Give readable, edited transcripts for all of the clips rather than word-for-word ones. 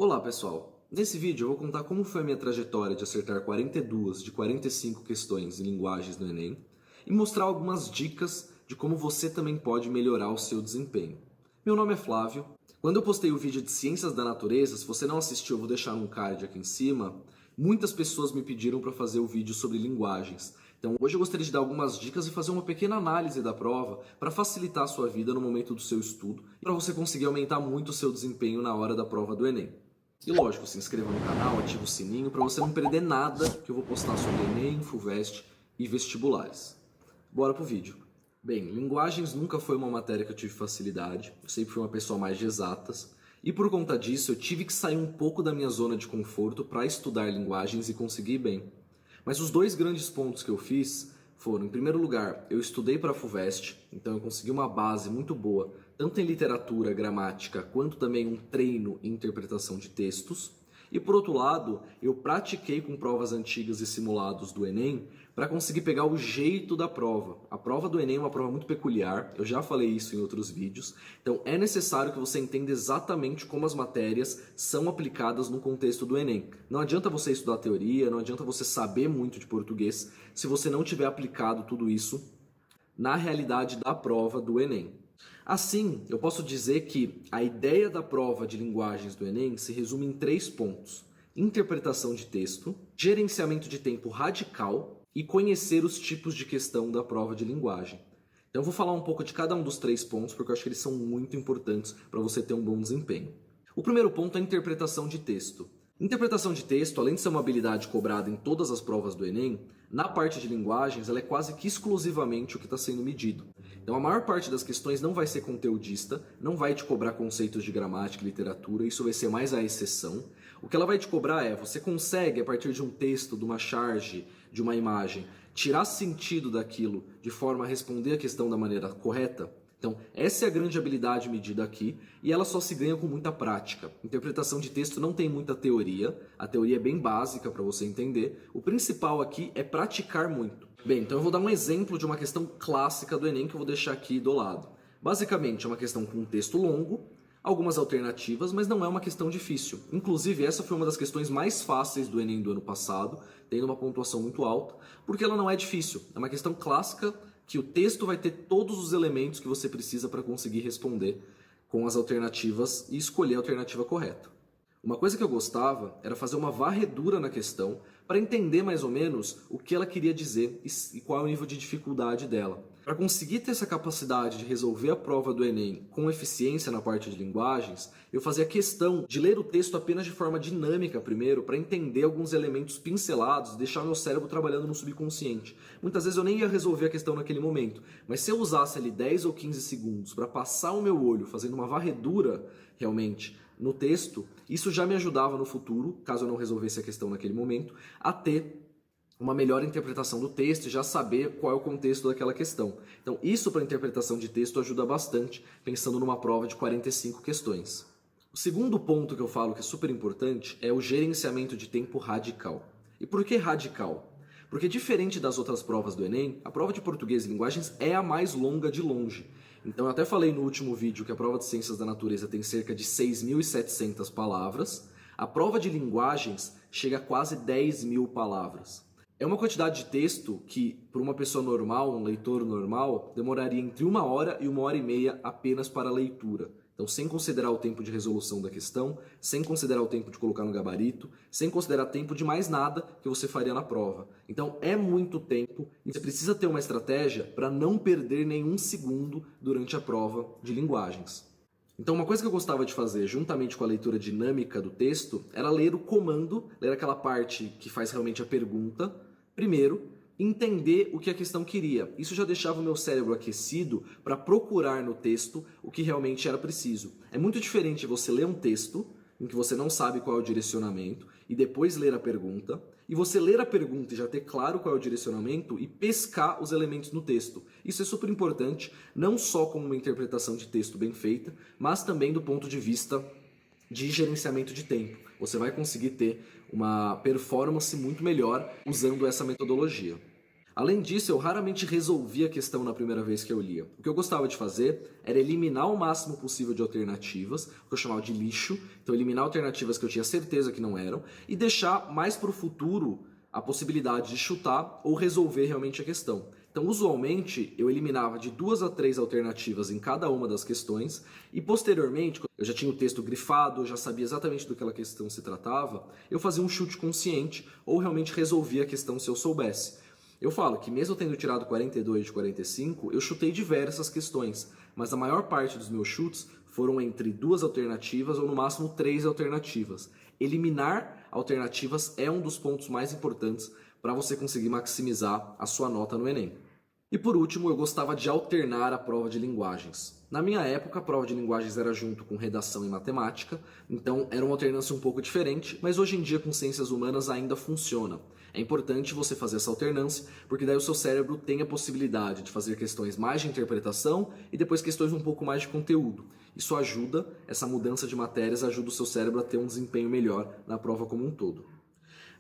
Olá pessoal, nesse vídeo eu vou contar como foi a minha trajetória de acertar 42 de 45 questões em linguagens no Enem e mostrar algumas dicas de como você também pode melhorar o seu desempenho. Meu nome é Flávio. Quando eu postei o vídeo de Ciências da Natureza, se você não assistiu eu vou deixar um card aqui em cima, muitas pessoas me pediram para fazer o vídeo sobre linguagens. Então hoje eu gostaria de dar algumas dicas e fazer uma pequena análise da prova para facilitar a sua vida no momento do seu estudo e para você conseguir aumentar muito o seu desempenho na hora da prova do Enem. E lógico, se inscreva no canal, ative o sininho para você não perder nada que eu vou postar sobre Enem, FUVEST e vestibulares. Bora pro vídeo. Bem, linguagens nunca foi uma matéria que eu tive facilidade, eu sempre fui uma pessoa mais de exatas, e por conta disso eu tive que sair um pouco da minha zona de conforto para estudar linguagens e conseguir bem. Mas os dois grandes pontos que eu fiz foram, em primeiro lugar, eu estudei para a FUVEST, então eu consegui uma base muito boa, tanto em literatura, gramática, quanto também um treino em interpretação de textos. E por outro lado, eu pratiquei com provas antigas e simulados do Enem para conseguir pegar o jeito da prova. A prova do Enem é uma prova muito peculiar, eu já falei isso em outros vídeos, então é necessário que você entenda exatamente como as matérias são aplicadas no contexto do Enem. Não adianta você estudar teoria, não adianta você saber muito de português se você não tiver aplicado tudo isso na realidade da prova do Enem. Assim, eu posso dizer que a ideia da prova de linguagens do Enem se resume em 3 pontos: interpretação de texto, gerenciamento de tempo radical e conhecer os tipos de questão da prova de linguagem. Então eu vou falar um pouco de cada um dos 3 pontos porque eu acho que eles são muito importantes para você ter um bom desempenho. O primeiro ponto é a interpretação de texto. Interpretação de texto, além de ser uma habilidade cobrada em todas as provas do Enem, na parte de linguagens ela é quase que exclusivamente o que está sendo medido. Então a maior parte das questões não vai ser conteudista, não vai te cobrar conceitos de gramática e literatura, isso vai ser mais a exceção. O que ela vai te cobrar é, você consegue a partir de um texto, de uma charge, de uma imagem, tirar sentido daquilo de forma a responder a questão da maneira correta? Então, essa é a grande habilidade medida aqui e ela só se ganha com muita prática. Interpretação de texto não tem muita teoria, a teoria é bem básica para você entender. O principal aqui é praticar muito. Bem, então eu vou dar um exemplo de uma questão clássica do Enem que eu vou deixar aqui do lado. Basicamente, é uma questão com um texto longo, algumas alternativas, mas não é uma questão difícil. Inclusive, essa foi uma das questões mais fáceis do Enem do ano passado, tendo uma pontuação muito alta, porque ela não é difícil. É uma questão clássica que o texto vai ter todos os elementos que você precisa para conseguir responder com as alternativas e escolher a alternativa correta. Uma coisa que eu gostava era fazer uma varredura na questão para entender mais ou menos o que ela queria dizer e qual é o nível de dificuldade dela. Para conseguir ter essa capacidade de resolver a prova do Enem com eficiência na parte de linguagens, eu fazia questão de ler o texto apenas de forma dinâmica primeiro, para entender alguns elementos pincelados, deixar meu cérebro trabalhando no subconsciente. Muitas vezes eu nem ia resolver a questão naquele momento, mas se eu usasse ali 10 ou 15 segundos para passar o meu olho fazendo uma varredura realmente no texto, isso já me ajudava no futuro, caso eu não resolvesse a questão naquele momento, a ter uma melhor interpretação do texto e já saber qual é o contexto daquela questão. Então isso para interpretação de texto ajuda bastante, pensando numa prova de 45 questões. O segundo ponto que eu falo que é super importante é o gerenciamento de tempo radical. E por que radical? Porque diferente das outras provas do Enem, a prova de português e linguagens é a mais longa de longe. Então eu até falei no último vídeo que a prova de Ciências da Natureza tem cerca de 6.700 palavras, a prova de linguagens chega a quase 10.000 palavras. É uma quantidade de texto que, para uma pessoa normal, um leitor normal, demoraria entre 1 hora e 1 hora e meia apenas para a leitura. Então, sem considerar o tempo de resolução da questão, sem considerar o tempo de colocar no gabarito, sem considerar tempo de mais nada que você faria na prova. Então, é muito tempo e você precisa ter uma estratégia para não perder nenhum segundo durante a prova de linguagens. Então, uma coisa que eu gostava de fazer, juntamente com a leitura dinâmica do texto, era ler o comando, ler aquela parte que faz realmente a pergunta, primeiro, entender o que a questão queria. Isso já deixava o meu cérebro aquecido para procurar no texto o que realmente era preciso. É muito diferente você ler um texto em que você não sabe qual é o direcionamento e depois ler a pergunta, e você ler a pergunta e já ter claro qual é o direcionamento e pescar os elementos no texto. Isso é super importante, não só como uma interpretação de texto bem feita, mas também do ponto de vista de gerenciamento de tempo. Você vai conseguir ter uma performance muito melhor usando essa metodologia. Além disso, eu raramente resolvia a questão na primeira vez que eu lia. O que eu gostava de fazer era eliminar o máximo possível de alternativas, o que eu chamava de lixo, então eliminar alternativas que eu tinha certeza que não eram, e deixar mais para o futuro a possibilidade de chutar ou resolver realmente a questão. Então, usualmente, eu eliminava de 2 a 3 alternativas em cada uma das questões e, posteriormente, eu já tinha o texto grifado, eu já sabia exatamente do que aquela questão se tratava, eu fazia um chute consciente ou realmente resolvia a questão se eu soubesse. Eu falo que mesmo tendo tirado 42 de 45, eu chutei diversas questões, mas a maior parte dos meus chutes foram entre 2 alternativas ou no máximo 3 alternativas. Eliminar alternativas é um dos pontos mais importantes para você conseguir maximizar a sua nota no Enem. E por último, eu gostava de alternar a prova de linguagens. Na minha época, a prova de linguagens era junto com redação e matemática, então era uma alternância um pouco diferente, mas hoje em dia com ciências humanas ainda funciona. É importante você fazer essa alternância, porque daí o seu cérebro tem a possibilidade de fazer questões mais de interpretação e depois questões um pouco mais de conteúdo. Isso ajuda, essa mudança de matérias ajuda o seu cérebro a ter um desempenho melhor na prova como um todo.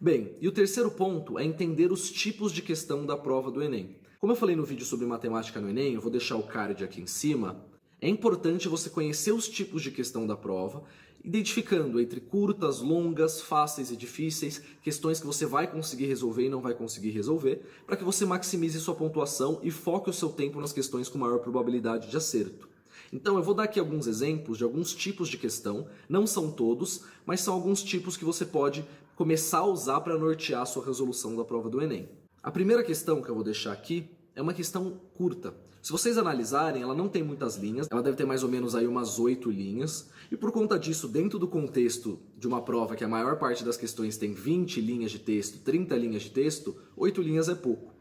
Bem, e o terceiro ponto é entender os tipos de questão da prova do Enem. Como eu falei no vídeo sobre matemática no Enem, eu vou deixar o card aqui em cima, é importante você conhecer os tipos de questão da prova, identificando entre curtas, longas, fáceis e difíceis, questões que você vai conseguir resolver e não vai conseguir resolver, para que você maximize sua pontuação e foque o seu tempo nas questões com maior probabilidade de acerto. Então eu vou dar aqui alguns exemplos de alguns tipos de questão, não são todos, mas são alguns tipos que você pode começar a usar para nortear a sua resolução da prova do Enem. A primeira questão que eu vou deixar aqui é uma questão curta. Se vocês analisarem, ela não tem muitas linhas, ela deve ter mais ou menos aí umas 8 linhas, e por conta disso, dentro do contexto de uma prova que a maior parte das questões tem 20 linhas de texto, 30 linhas de texto, 8 linhas é pouco.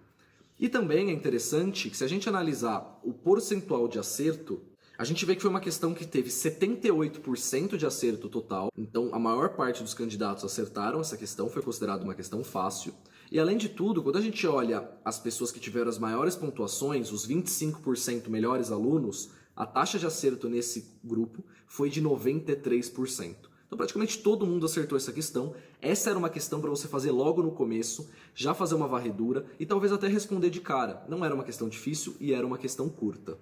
E também é interessante que se a gente analisar o percentual de acerto, a gente vê que foi uma questão que teve 78% de acerto total, então a maior parte dos candidatos acertaram essa questão, foi considerada uma questão fácil. E além de tudo, quando a gente olha as pessoas que tiveram as maiores pontuações, os 25% melhores alunos, a taxa de acerto nesse grupo foi de 93%. Então praticamente todo mundo acertou essa questão. Essa era uma questão para você fazer logo no começo, já fazer uma varredura e talvez até responder de cara. Não era uma questão difícil e era uma questão curta.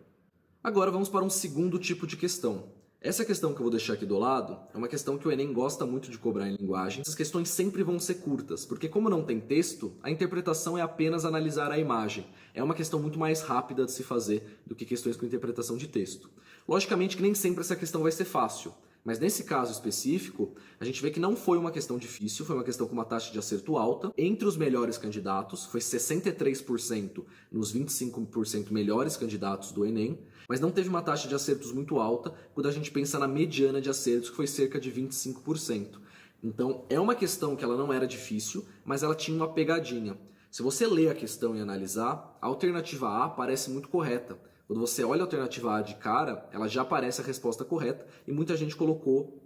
Agora vamos para um segundo tipo de questão. Essa questão que eu vou deixar aqui do lado é uma questão que o Enem gosta muito de cobrar em linguagem. Essas questões sempre vão ser curtas, porque como não tem texto, a interpretação é apenas analisar a imagem. É uma questão muito mais rápida de se fazer do que questões com interpretação de texto. Logicamente que nem sempre essa questão vai ser fácil, mas nesse caso específico, a gente vê que não foi uma questão difícil, foi uma questão com uma taxa de acerto alta. Entre os melhores candidatos, foi 63% nos 25% melhores candidatos do Enem, mas não teve uma taxa de acertos muito alta quando a gente pensa na mediana de acertos, que foi cerca de 25%. Então, é uma questão que ela não era difícil, mas ela tinha uma pegadinha. Se você ler a questão e analisar, a alternativa A parece muito correta. Quando você olha a alternativa A de cara, ela já aparece a resposta correta e muita gente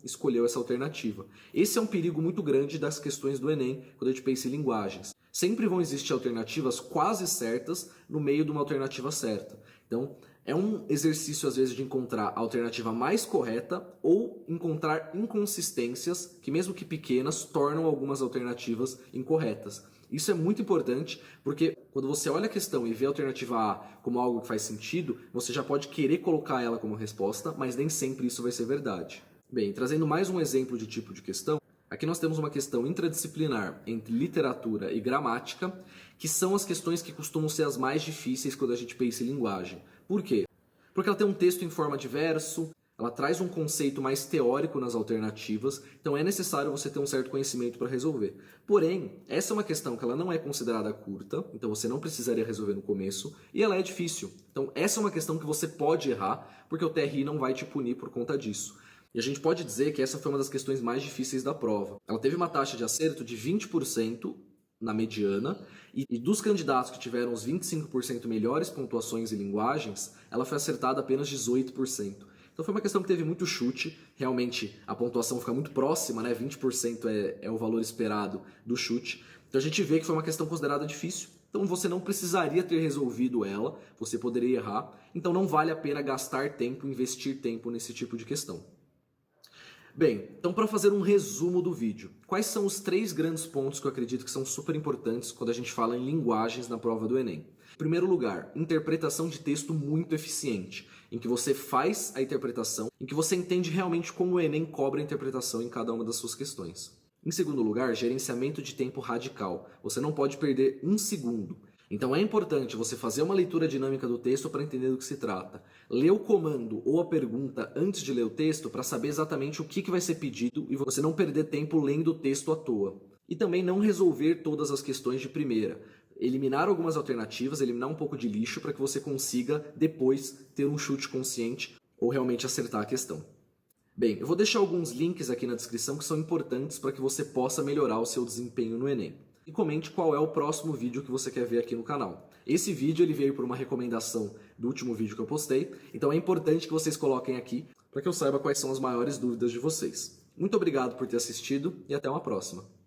escolheu essa alternativa. Esse é um perigo muito grande das questões do Enem quando a gente pensa em linguagens. Sempre vão existir alternativas quase certas no meio de uma alternativa certa. Então, é um exercício, às vezes, de encontrar a alternativa mais correta ou encontrar inconsistências que, mesmo que pequenas, tornam algumas alternativas incorretas. Isso é muito importante porque quando você olha a questão e vê a alternativa A como algo que faz sentido, você já pode querer colocar ela como resposta, mas nem sempre isso vai ser verdade. Bem, trazendo mais um exemplo de tipo de questão, aqui nós temos uma questão interdisciplinar entre literatura e gramática, que são as questões que costumam ser as mais difíceis quando a gente pensa em linguagem. Por quê? Porque ela tem um texto em forma de verso, ela traz um conceito mais teórico nas alternativas, então é necessário você ter um certo conhecimento para resolver. Porém, essa é uma questão que ela não é considerada curta, então você não precisaria resolver no começo, e ela é difícil. Então essa é uma questão que você pode errar, porque o TRI não vai te punir por conta disso. E a gente pode dizer que essa foi uma das questões mais difíceis da prova. Ela teve uma taxa de acerto de 20% na mediana, e dos candidatos que tiveram os 25% melhores pontuações em linguagens, ela foi acertada apenas 18%. Então foi uma questão que teve muito chute, realmente a pontuação fica muito próxima, né? 20% é o valor esperado do chute. Então a gente vê que foi uma questão considerada difícil, então você não precisaria ter resolvido ela, você poderia errar, então não vale a pena gastar tempo, investir tempo nesse tipo de questão. Bem, então para fazer um resumo do vídeo, quais são os 3 grandes pontos que eu acredito que são super importantes quando a gente fala em linguagens na prova do Enem? Em primeiro lugar, interpretação de texto muito eficiente, em que você faz a interpretação, em que você entende realmente como o Enem cobra a interpretação em cada uma das suas questões. Em segundo lugar, gerenciamento de tempo radical. Você não pode perder um segundo. Então é importante você fazer uma leitura dinâmica do texto para entender do que se trata. Ler o comando ou a pergunta antes de ler o texto para saber exatamente o que vai ser pedido e você não perder tempo lendo o texto à toa. E também não resolver todas as questões de primeira. Eliminar algumas alternativas, eliminar um pouco de lixo para que você consiga depois ter um chute consciente ou realmente acertar a questão. Bem, eu vou deixar alguns links aqui na descrição que são importantes para que você possa melhorar o seu desempenho no Enem. E comente qual é o próximo vídeo que você quer ver aqui no canal. Esse vídeo ele veio por uma recomendação do último vídeo que eu postei, então é importante que vocês coloquem aqui para que eu saiba quais são as maiores dúvidas de vocês. Muito obrigado por ter assistido e até uma próxima.